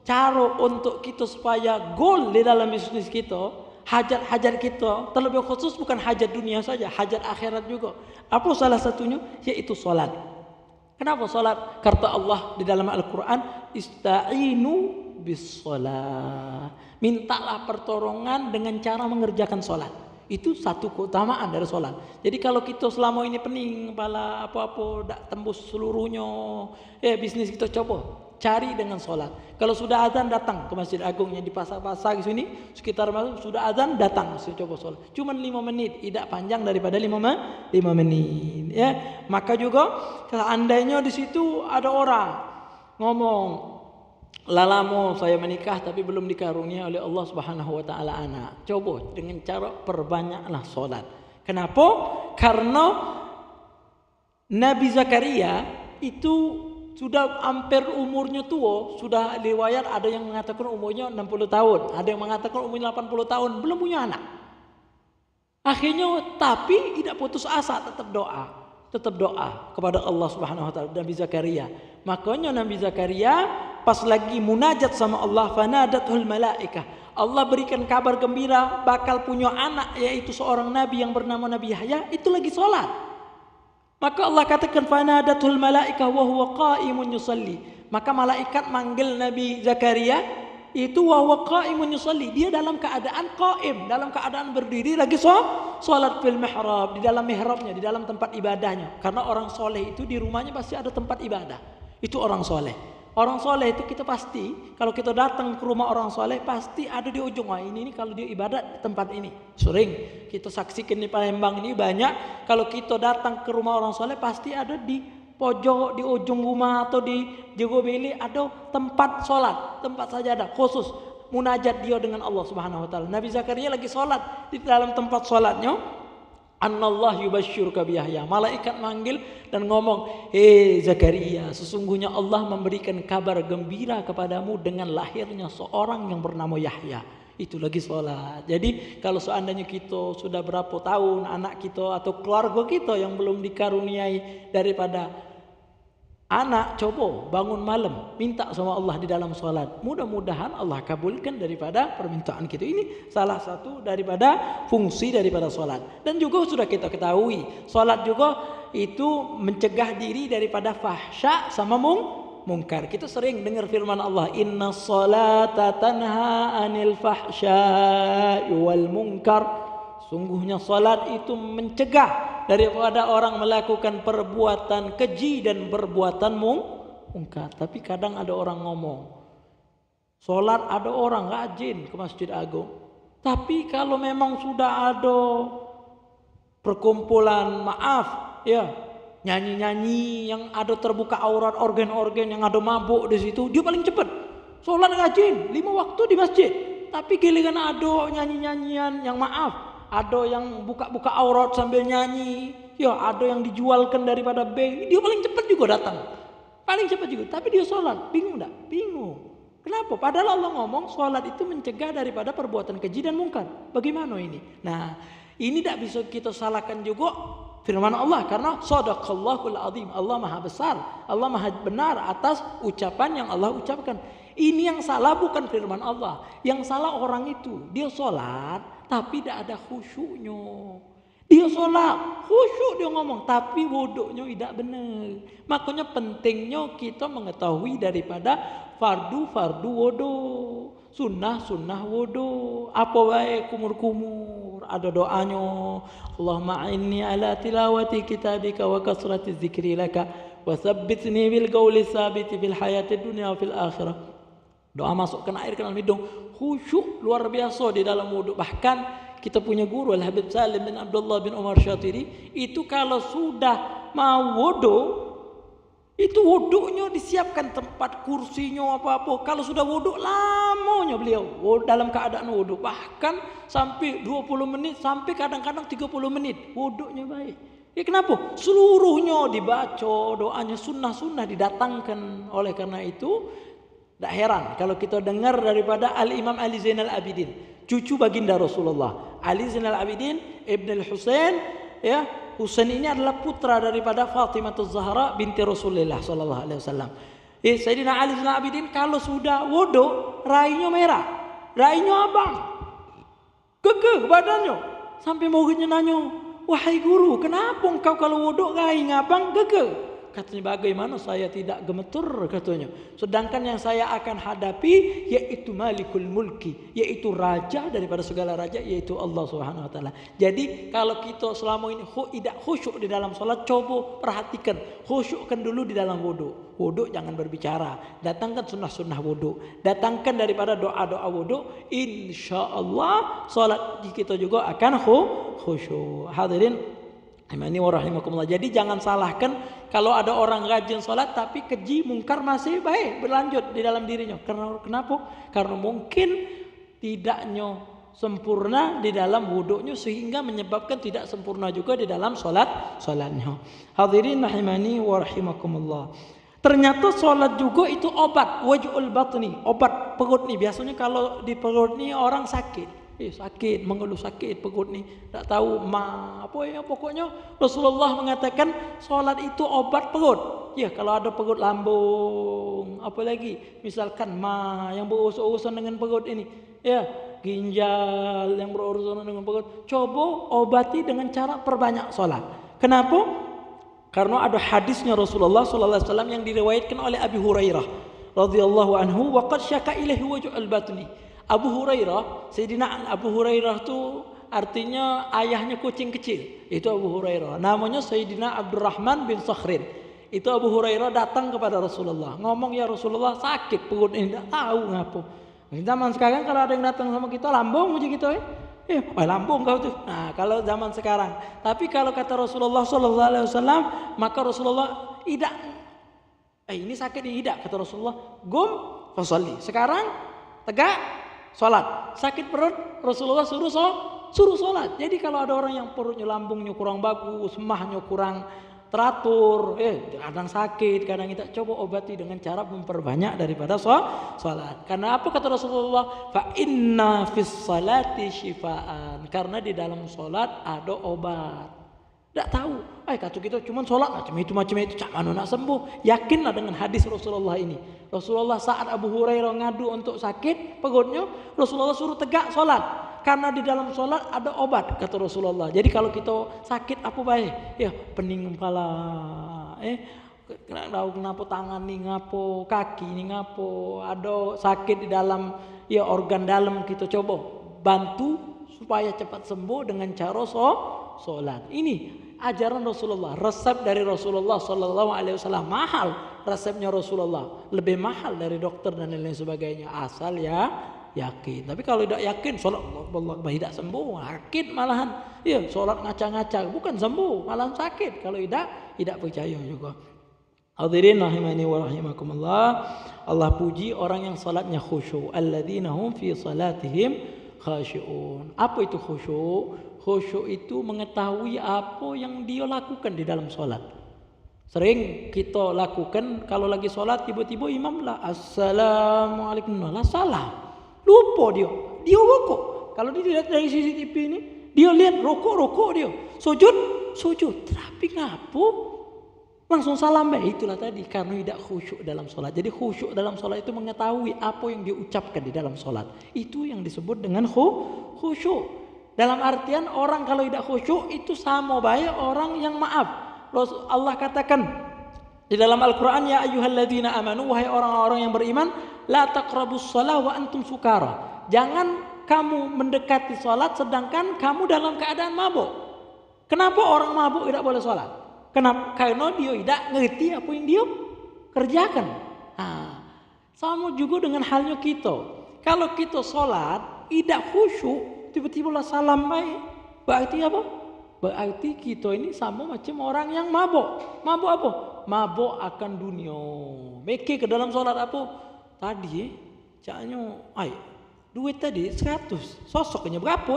cara untuk kita supaya goal di dalam bisnis kita, hajat-hajat kita, terlebih khusus bukan hajat dunia saja, hajat akhirat juga. Apa salah satunya? Yaitu sholat. Kenapa sholat? Kata Allah di dalam Al-Quran, ista'inu bis sholat. Mintalah pertolongan dengan cara mengerjakan sholat. Itu satu keutamaan dari sholat. Jadi kalau kita selama ini pening kepala apa-apa tak tembus seluruhnya, bisnis kita coba Cari dengan sholat. Kalau sudah azan datang ke Masjid Agung yang di pasar-pasar di sini sekitar masuk, sudah azan datang coba sholat. Cuma 5 menit, tidak panjang daripada 5 menit. Ya, maka juga seandainya di situ ada orang ngomong, "Lalamo saya menikah tapi belum dikaruniai oleh Allah Subhanahu wa taala anak." Coba dengan cara perbanyaklah sholat. Kenapa? Karena Nabi Zakaria itu sudah hampir umurnya tua, sudah riwayat ada yang mengatakan umurnya 60 tahun, ada yang mengatakan umurnya 80 tahun, belum punya anak. Akhirnya tapi tidak putus asa, tetap doa kepada Allah Subhanahu wa taala Nabi Zakaria. Makanya Nabi Zakaria pas lagi munajat sama Allah, fanadatul malaikah. Allah berikan kabar gembira bakal punya anak, yaitu seorang nabi yang bernama Nabi Yahya, itu lagi sholat. Maka Allah katakan fanadatul malaikah wa huwa qaimun yusalli. Maka malaikat manggil Nabi Zakaria itu wa huwa qaimun yusalli. Dia dalam keadaan qaim, dalam keadaan berdiri lagi salat fil mihrab, di dalam mihrabnya, di dalam tempat ibadahnya. Karena orang soleh itu di rumahnya pasti ada tempat ibadah. Itu orang soleh. Orang soleh itu kita pasti, kalau kita datang ke rumah orang soleh pasti ada di ujung. Wah ini kalau dia ibadat tempat ini. Sering kita saksikan di Palembang ini banyak. Kalau kita datang ke rumah orang soleh pasti ada di pojok, di ujung rumah atau di Jogobeli ada tempat sholat, tempat sajadah khusus munajat dia dengan Allah Subhanahu Wa Taala. Nabi Zakaria lagi sholat di dalam tempat sholatnya. Annallah yubashshiruka bi Yahya. Malaikat manggil dan ngomong, "Hei Zakaria, sesungguhnya Allah memberikan kabar gembira kepadamu dengan lahirnya seorang yang bernama Yahya." Itu lagi sholat. Jadi kalau seandainya kita sudah berapa tahun anak kita atau keluarga kita yang belum dikaruniai daripada anak, coba bangun malam minta sama Allah di dalam sholat. Mudah-mudahan Allah kabulkan daripada permintaan kita. Ini salah satu daripada fungsi daripada sholat. Dan juga sudah kita ketahui, sholat juga itu mencegah diri daripada fahsya sama mungkar. Kita sering dengar firman Allah, "Inna sholata tanha anil fahsya wal munkar." Sungguhnya salat itu mencegah daripada orang melakukan perbuatan keji dan perbuatan mungkar. Tapi kadang ada orang ngomong, salat ada orang rajin ke Masjid Agung. Tapi kalau memang sudah ada perkumpulan, maaf ya, nyanyi-nyanyi yang ada terbuka aurat, organ-organ yang ada mabuk di situ, dia paling cepat. Salat rajin 5 waktu di masjid. Tapi giliran ada nyanyi-nyanyian yang maaf, ada yang buka-buka aurat sambil nyanyi, ya ada yang dijualkan daripada bank, dia paling cepat juga datang, paling cepat juga. Tapi dia sholat, bingung tak? Bingung. Kenapa? Padahal Allah ngomong sholat itu mencegah daripada perbuatan keji dan mungkar. Bagaimana ini? Nah, ini tak bisa kita salahkan juga firman Allah, karena shadaqallahul azim. Allah maha besar, Allah maha benar atas ucapan yang Allah ucapkan. Ini yang salah bukan firman Allah, yang salah orang itu. Dia sholat tapi tidak ada khusyuknya. Dia sholat khusyuk, dia ngomong, tapi wuduknya tidak benar. Makanya pentingnya kita mengetahui daripada fardu wuduk, sunnah wuduk. Apa baik kumur-kumur, ada doanya. Allahumma a'inni ala tilawati kitabika wa kasrati zikri laka wa tsabbitni bil qawli tsabiti fil hayati dunya wa fil akhirah. Doa masukkan air ke dalam hidung, khusyuk luar biasa di dalam wuduk. Bahkan kita punya guru Al-Habib Salim bin Abdullah bin Umar Syatiri, itu kalau sudah mau wuduk, itu wuduknya disiapkan tempat kursinya apa-apa. Kalau sudah wuduk, lamanya beliau dalam keadaan wuduk. Bahkan sampai 20 menit, sampai kadang-kadang 30 menit wuduknya baik. Ya kenapa? Seluruhnya dibaca, doanya sunnah-sunnah didatangkan. Oleh karena itu, tak heran kalau kita dengar daripada Al-Imam Ali Zainal Abidin, cucu baginda Rasulullah. Ali Zainal Abidin Ibn Al-Husain, ya, Husain ini adalah putra daripada Fatimah Az-Zahra binti Rasulullah sallallahu alaihi wasallam. Sayyidina Ali Zainal Abidin kalau sudah wudu, rainya merah, rainya abang, kekeh badannya. Sampai muridnya nanya, "Wahai guru, kenapa engkau kalau wudu rai ngabang kekeh?" Katanya, bagaimana saya tidak gemeter katanya. Sedangkan yang saya akan hadapi yaitu Malikul Mulki, yaitu raja daripada segala raja, yaitu Allah Subhanahu wa taala. Jadi kalau kita selama ini tidak khusyuk di dalam salat, coba perhatikan, khusyukkan dulu di dalam wudu. Wudu jangan berbicara, datangkan sunnah-sunnah wudu, datangkan daripada doa-doa wudu, insyaallah salat kita juga akan khusyuk. Hadirin Imani wa rahimakumullah. Jadi jangan salahkan kalau ada orang rajin sholat tapi keji mungkar masih baik berlanjut di dalam dirinya. Kenapa? Karena mungkin tidaknya sempurna di dalam wudhunya sehingga menyebabkan tidak sempurna juga di dalam sholatnya. Hadirin rahimani wa rahimakumullah. Ternyata sholat juga itu obat, waj'ul batni, obat perut nih. Biasanya kalau di perut nih orang sakit. Sakit, mengeluh sakit perut ni, tak tahu pokoknya Rasulullah mengatakan solat itu obat perut. Ya, kalau ada perut lambung, apa lagi? Misalkan yang berurusan dengan perut ini, ya, ginjal yang berurusan dengan perut, coba obati dengan cara perbanyak solat. Kenapa? Karena ada hadisnya Rasulullah sallallahu alaihi wasallam yang diriwayatkan oleh Abi Hurairah radhiyallahu anhu, wa qad syaka ilaihi waj'ul batni. Abu Hurairah, Sayyidina Abu Hurairah itu artinya ayahnya kucing kecil. Itu Abu Hurairah. Namanya Sayyidina Abdurrahman bin Sakhrin. Itu Abu Hurairah datang kepada Rasulullah. Ngomong, ya Rasulullah sakit perut ini, tidak tahu ngapa. Zaman sekarang kalau ada yang datang sama kita, lambung aja gitu lambung kau tuh. Nah, kalau zaman sekarang. Tapi kalau kata Rasulullah sallallahu alaihi wasallam, maka Rasulullah ini sakit di idak, kata Rasulullah, gum fasalli. Sekarang tegak sholat. Sakit perut, Rasulullah suruh sholat. Jadi kalau ada orang yang perutnya, lambungnya kurang bagus, mahnya kurang teratur, kadang sakit, kadang kita coba obati dengan cara memperbanyak daripada sholat. Karena apa kata Rasulullah? Fa inna fis salati syifaan. Karena di dalam sholat ada obat. Tak tahu, kata kita cuma sholat macam itu, cak mana nak sembuh. Yakinlah dengan hadis Rasulullah ini. Rasulullah saat Abu Hurairah ngadu untuk sakit perutnya, Rasulullah suruh tegak sholat. Karena di dalam sholat ada obat, kata Rasulullah. Jadi kalau kita sakit apa baik? Ya, pening kepala, tahu kenapa tangan ni ngapo, kaki ni ngapo, ada sakit di dalam organ dalam, kita coba bantu supaya cepat sembuh dengan cara sholat. Ini ajaran Rasulullah, resep dari Rasulullah sallallahu alaihi wasallam. Mahal resepnya Rasulullah, lebih mahal dari dokter dan lain sebagainya, asal ya yakin. Tapi kalau tidak yakin, sholat Allah tidak sembuh, sakit malahan. Sholat ngaca-ngaca bukan sembuh, malahan sakit. Kalau tidak percaya juga. Hadirin rahimani wa rahimakumullah. Allah puji orang yang salatnya khusyuk. Alladzina hum fi salatihim khashi'un. Apa itu khusyuk? Khusyuk itu mengetahui apa yang dia lakukan di dalam solat. Sering kita lakukan kalau lagi solat, tiba-tiba imam lah assalamualaikum, lah salah, lupa dia rokok. Kalau dia lihat dari CCTV ini, dia lihat rokok dia, sujud, tapi ngapo langsung salam. Itulah tadi, karena tidak khusyuk dalam solat. Jadi khusyuk dalam solat itu mengetahui apa yang diucapkan di dalam solat. Itu yang disebut dengan khusyuk. Dalam artian orang kalau tidak khusyuk itu sama baik orang yang maaf. Allah katakan di dalam Al-Quran, ya ayyuhalladzina amanu, wahai orang-orang yang beriman, la taqrabus shalah wa antum sukara. Jangan kamu mendekati salat sedangkan kamu dalam keadaan mabuk. Kenapa orang mabuk tidak boleh salat? Kenapa? Karena dia tidak ngerti apa yang dia kerjakan. Sama juga dengan halnya kita. Kalau kita salat tidak khusyuk, tiba-tiba lah salam baik, berarti apa? Berarti kita ini sama macam orang yang mabuk. Mabuk apa? Mabuk akan dunia. Mikir ke dalam solat apa? Tadi caknya, duit tadi 100, sosoknya berapa?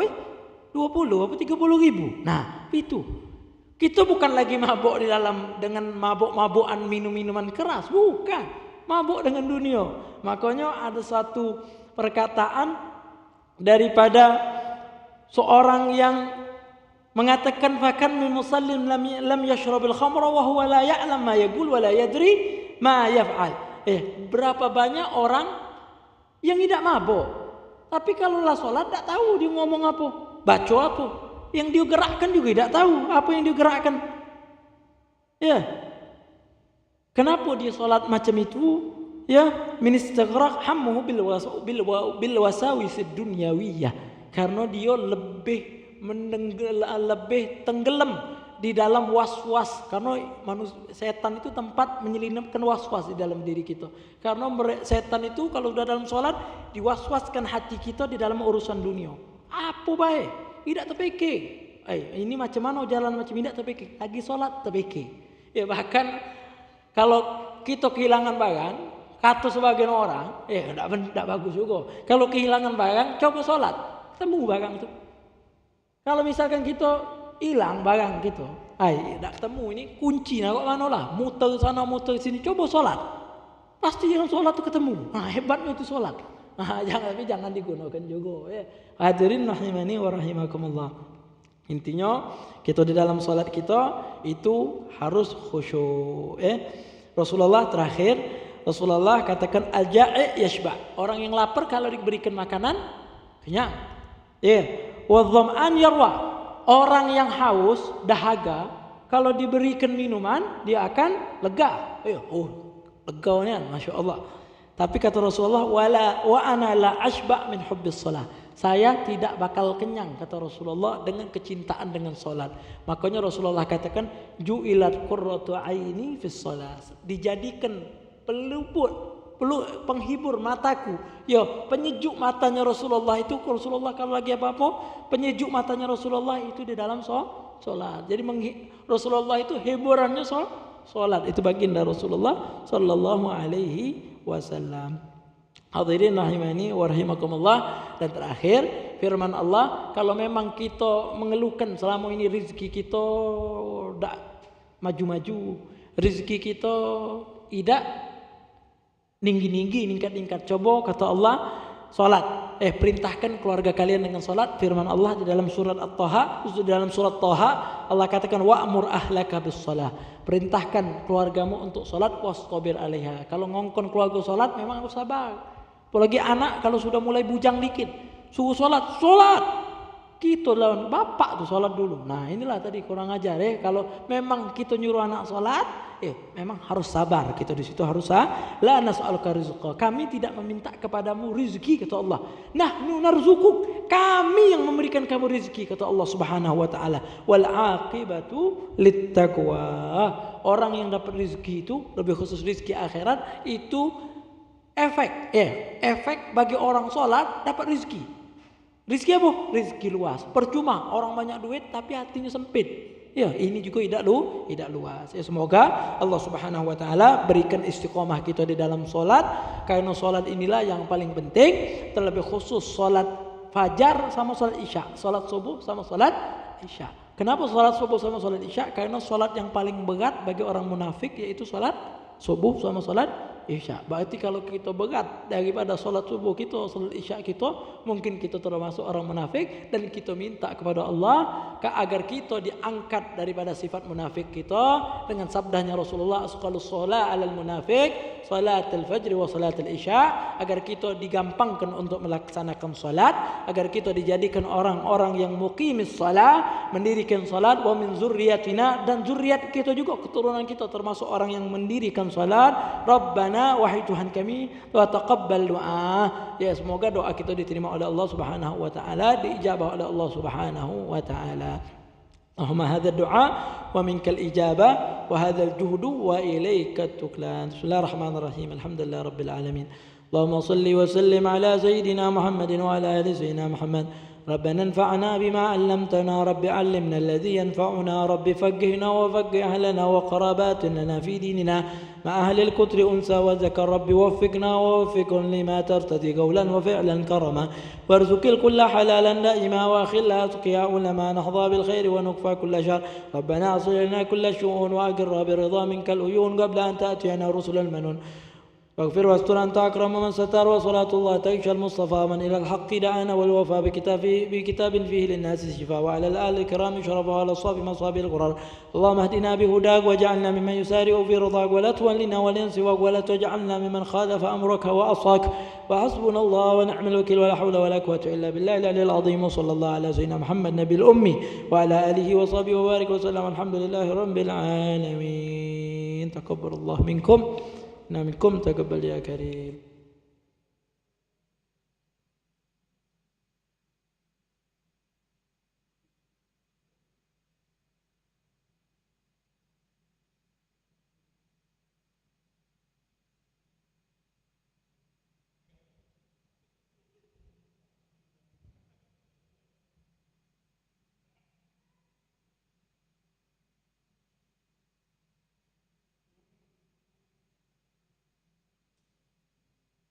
20 apa 30 ribu. Nah itu, kita bukan lagi mabuk di dalam dengan mabuk-mabukan minum-minuman keras, bukan. Mabuk dengan dunia. Makanya ada satu perkataan daripada seorang yang mengatakan, fakan min musallin lam yashrabil khamra wa huwa la ya'lam ma yaqul wa la yadri ma yaf'al. Berapa banyak orang yang tidak mabuk, tapi kalau lah salat tak tahu dia ngomong apa, baca apa, yang dia gerakkan juga tidak tahu apa yang dia gerakkan. Kenapa dia sholat macam itu? Ya, min istighraq hammuhu bil wasawis dunyawiyah. Karena dia lebih tenggelam di dalam was-was. Karena setan itu tempat menyelinapkan was-was di dalam diri kita. Karena setan itu kalau sudah dalam sholat diwaswaskan hati kita di dalam urusan dunia. Apa baik? Tidak terpikir. Ini macam mana jalan macam ini tidak terpikir. Lagi sholat terpikir. Ya bahkan kalau kita kehilangan barang, kata sebagian orang, tidak bagus juga. Kalau kehilangan barang, coba sholat, temu barang itu. Kalau misalkan kita hilang barang gitu, tidak ketemu ini kunci nak mana lah, muter sana muter sini, coba sholat, pasti yang sholat itu ketemu. Hebatnya itu sholat. Jangan digunakan juga. Hadirin rahimani wa rahimakumullah. Intinya kita di dalam sholat kita itu harus khusyuk. Rasulullah terakhir, Rasulullah katakan al-ja'i' yashba. Orang yang lapar kalau diberikan makanan kenyang. Wadh-dham'an yarwa. Orang yang haus, dahaga, kalau diberikan minuman dia akan lega. Leganya, masya Allah. Tapi kata Rasulullah, wa ana la ashba' min hubbis shalah. Saya tidak bakal kenyang, kata Rasulullah, dengan kecintaan dengan solat. Makanya Rasulullah katakan, ju'ilat qurratu aini fis shalah. Dijadikan penghibur mataku. Penyejuk matanya Rasulullah itu, Rasulullah kalau lagi apa-apa, penyejuk matanya Rasulullah itu di dalam solat. Jadi Rasulullah itu hiburannya solat. Itu baginda Rasulullah sallallahu alaihi wasallam. Hadirin rahimani wa rahimakumullah. Dan terakhir firman Allah, kalau memang kita mengeluhkan selama ini rezeki kita tidak maju-maju, rezeki kita tidak tinggi-tinggi, ningkat-ningkat, coba kata Allah salat. Perintahkan keluarga kalian dengan salat. Firman Allah di dalam surat At-Taha, di dalam surat Taha Allah katakan wa'mur ahlaka bis shalah. Perintahkan keluargamu untuk salat wastabir 'alaiha. Kalau ngongkon keluarga salat memang harus sabar. Apalagi anak kalau sudah mulai bujang dikit, suruh salat. Kita lawan bapak tuh salat dulu. Nah, inilah tadi kurang ajar kalau memang kita nyuruh anak salat, memang harus sabar. Kita di situ harus la nas'aluka rizqa. Kami tidak meminta kepadamu rezeki, kata Allah. Nahnu narzukuk. Kami yang memberikan kamu rezeki, kata Allah Subhanahu wa taala. Wal aqibatu littaqwa. Orang yang dapat rezeki itu, lebih khusus rezeki akhirat, itu efek bagi orang sholat dapat rezeki. Rezeki apa? Rezeki luas. Percuma orang banyak duit tapi hatinya sempit. Ini juga tidak luas. Semoga Allah Subhanahu wa taala berikan istiqomah kita di dalam sholat, karena sholat inilah yang paling penting, terlebih khusus sholat fajar sama sholat isya, sholat subuh sama sholat isya. Kenapa sholat subuh sama sholat isya? Karena sholat yang paling berat bagi orang munafik yaitu sholat subuh sama sholat isya. Berarti kalau kita berat daripada sholat subuh kita, sholat isya kita, mungkin kita termasuk orang munafik. Dan kita minta kepada Allah agar kita diangkat daripada sifat munafik kita dengan sabdanya Rasulullah, asqalus shalah alal munafik salatul fajr wa salatul isya. Agar kita digampangkan untuk melaksanakan salat, agar kita dijadikan orang-orang yang muqimis salah, mendirikan salat. Wa min zurriyatina, dan zuriat kita juga, keturunan kita termasuk orang yang mendirikan salat. Rabbana, wahai Tuhan kami, wa taqabbal du'a. Semoga doa kita diterima oleh Allah Subhanahu wa taala, diijabah oleh Allah Subhanahu wa taala. Allahumma hadha du'a wa minkal ijabah wa hadha al-juhdu wa ilayka tuklan. Bismillahirrahmanirrahim. Alhamdulillah rabbil alamin. Allahumma salli wa sallim ala sayyidina Muhammadin wa ala ali sayyidina Muhammad. ربنا انفعنا بما علمتنا رب علمنا الذي ينفعنا رب فقهنا وفقه أهلنا وقراباتنا في ديننا مع أهل الكتر أنثى وذكر رب وفقنا ووفقهم لما ترتدي قولا وفعلا كرما وارزق الكل حلالا دائما وأخلا سقيا لما نحظى بالخير ونكفى كل شر ربنا أصل لنا كل الشؤون وأقر برضا منك العيون قبل أن تأتينا رسل المنون واغفر واستر أنت أكرم من ستر وصلاة الله تغشى المصطفى من إلى الحق دعانا والوفاء بكتاب فيه للناس الشفاء وعلى الآل الكرام شرف وعلى الصحب مصاب القرار اللهم اهدنا بهداك وجعلنا ممن يسارع في رضاك ولا تولنا ولا سواك ولا تجعلنا ممن خالف أمرك وأصاك وحسبنا الله ونعم الوكيل ولا حول ولا قوة إلا بالله العلي العظيم وصلى الله على سيدنا محمد نبي الأمي وعلى آله وصحبه وبارك وسلم الحمد لله رب العالمين. آمين. تقبل الله منكم، منكم تقبل يا كريم.